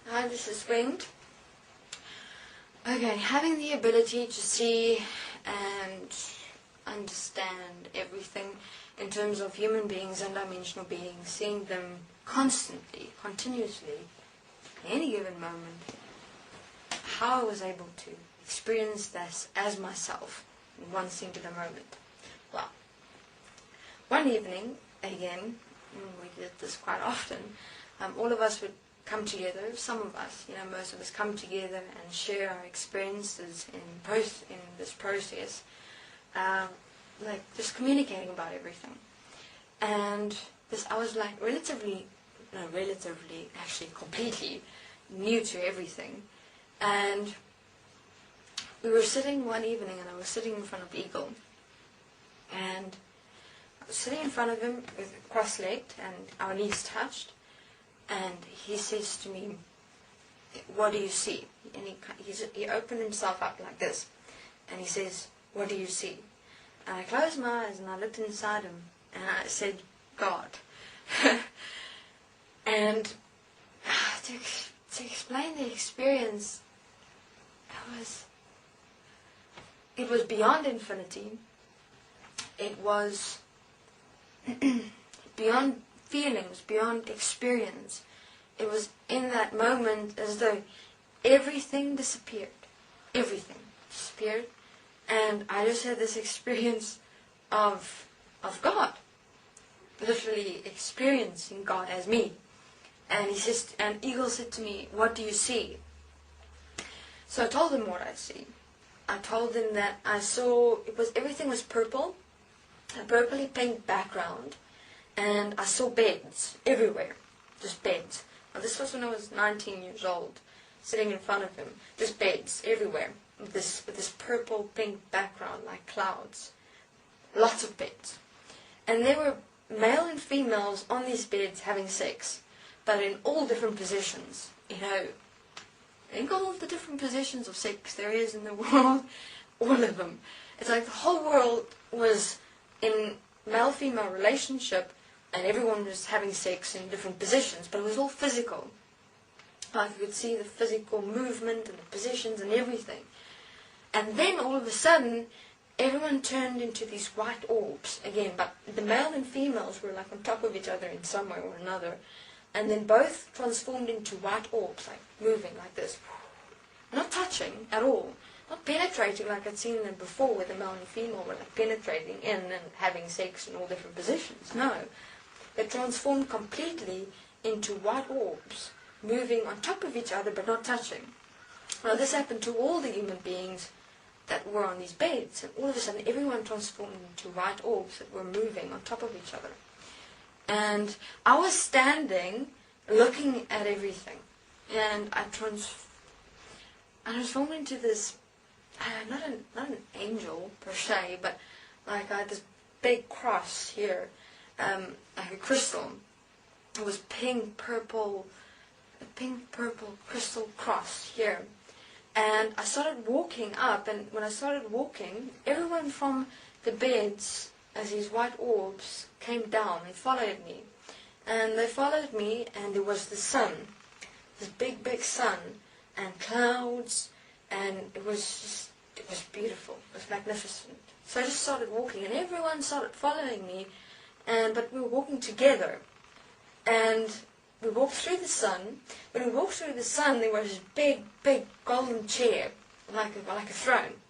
Hi, this is Winged. Okay, having the ability to see and understand everything in terms of human beings and dimensional beings, seeing them constantly, continuously, at any given moment, how I was able to experience this as myself in one singular moment. Well, one evening, again, we did this quite often, all of us would come together, some of us, most of us come together and share our experiences in this process, like just communicating about everything. And I was like actually completely new to everything. And we were sitting one evening, and I was sitting in front of Eagle, and I was sitting in front of him with cross-legged, and our knees touched. And he says to me, "What do you see?" And he opened himself up like this. And he says, "What do you see?" And I closed my eyes and I looked inside him. And I said, "God." And to explain the experience, it was beyond infinity. It was beyond feelings, beyond experience. It was in that moment as though everything disappeared. Everything disappeared. And I just had this experience of God. Literally experiencing God as me. And Eagle said to me, "What do you see?" So I told him what I see. I told him that I saw, everything was purple, a purpley pink background. And I saw beds everywhere, just beds. Now this was when I was 19 years old, sitting in front of him, just beds everywhere, with this purple pink background like clouds, lots of beds. And there were male and females on these beds having sex, but in all different positions. Think of all the different positions of sex there is in the world, all of them. It's like the whole world was in male-female relationship, and everyone was having sex in different positions, but it was all physical. Like you could see the physical movement and the positions and everything. And then all of a sudden, everyone turned into these white orbs again, but the male and females were like on top of each other in some way or another. And then both transformed into white orbs, like moving like this. Not touching at all. Not penetrating like I'd seen them before, where the male and female were like penetrating in and having sex in all different positions. No. They transformed completely into white orbs, moving on top of each other but not touching. Now this happened to all the human beings that were on these beds, and all of a sudden everyone transformed into white orbs that were moving on top of each other. And I was standing, looking at everything, and I transformed into this, not an angel per se, but like I had this big cross here, like a crystal. It was a pink purple crystal cross here. And I started walking up, and when I started walking, everyone from the beds, as these white orbs, came down and followed me. And they followed me, and there was the sun, this big sun, and clouds, and it was beautiful, it was magnificent. So I just started walking, and everyone started following me, but we were walking together. And we walked through the sun. When we walked through the sun, there was this big golden chair, like a throne,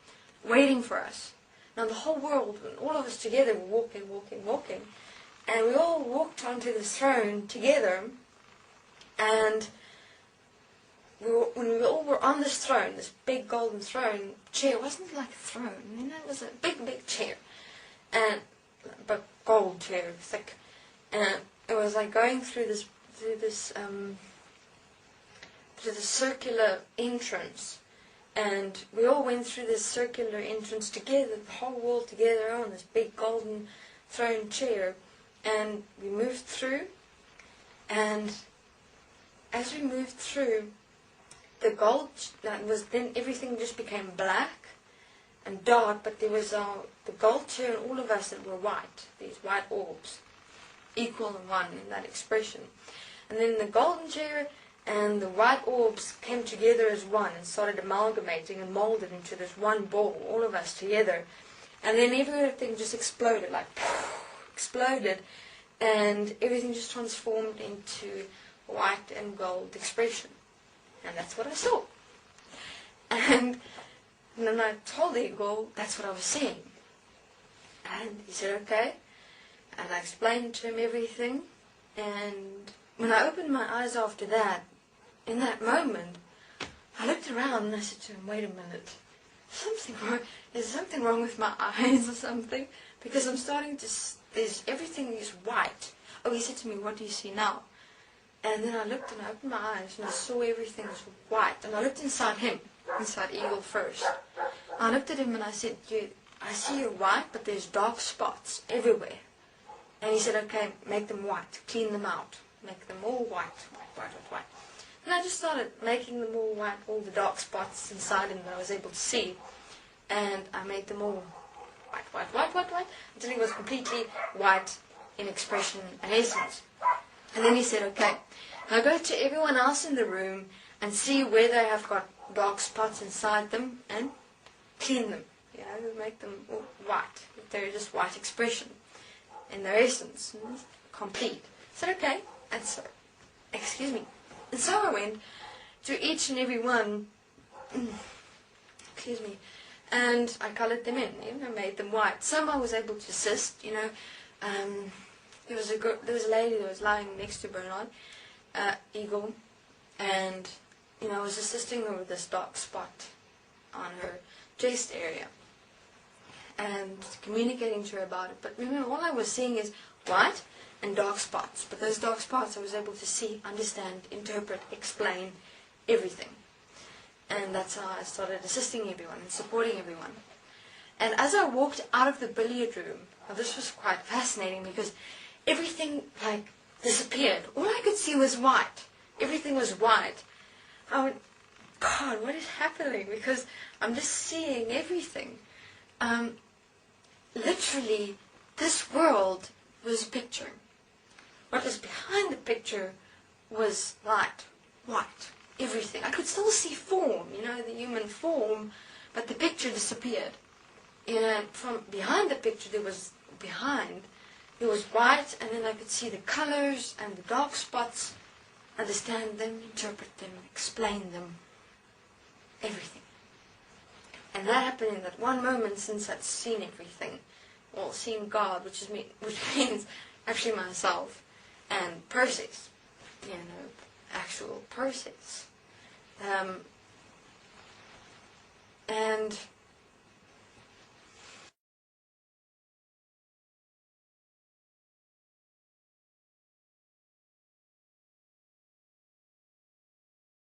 waiting for us. Now the whole world, all of us together, were walking. And we all walked onto this throne together. And when we all were on this throne, this big golden throne, chair, wasn't like a throne, it was a big chair. But gold chair, thick. And it was like going through this circular entrance, and we all went through this circular entrance together, the whole world together on this big golden throne chair, and we moved through. And as we moved through, the gold then everything just became black and dark, but there was the gold chair and all of us that were white, these white orbs, equal and one in that expression. And then the golden chair and the white orbs came together as one and started amalgamating and molded into this one ball, all of us together. And then everything just exploded, like exploded, and everything just transformed into white and gold expression. And that's what I saw. And then I told the eagle that's what I was seeing. And he said, okay. And I explained to him everything. And when I opened my eyes after that, in that moment, I looked around and I said to him, wait a minute. Something wrong. Is something wrong with my eyes or something? Because I'm starting to, everything is white. Oh, he said to me, what do you see now? And then I looked and I opened my eyes and I saw everything was white. And I looked inside him, inside Eagle first. I looked at him and I said, I see you're white, but there's dark spots everywhere. And he said, okay, make them white, clean them out, make them all white, white, white, white, white. And I just started making them all white, all the dark spots inside him that I was able to see. And I made them all white, white, white, white, white, until he was completely white in expression and essence. And then he said, okay, now go to everyone else in the room and see where they have got dark spots inside them and clean them. You know, make them all white. They're just white expression in their essence, complete. I said, okay. And so, excuse me. And so I went to each and every one, excuse me, and I coloured them in, you know, made them white. Some I was able to assist, you know. There was a lady that was lying next to Bernard, Eagle, and, you know, I was assisting her with this dark spot on her chest area and communicating to her about it. But remember, all I was seeing is white and dark spots. But those dark spots I was able to see, understand, interpret, explain everything. And that's how I started assisting everyone and supporting everyone. And as I walked out of the billiard room, now this was quite fascinating because everything like disappeared. All I could see was white. Everything was white. I went, God, what is happening? Because I'm just seeing everything. Literally, this world was a picture. What was behind the picture was light, white, everything. I could still see form, you know, the human form, but the picture disappeared. You know, from behind the picture there was white, and then I could see the colors and the dark spots, understand them, interpret them, explain them, everything. And that happened in that one moment since I'd seen everything, or seen God, which means actually myself, and process, you know, actual process.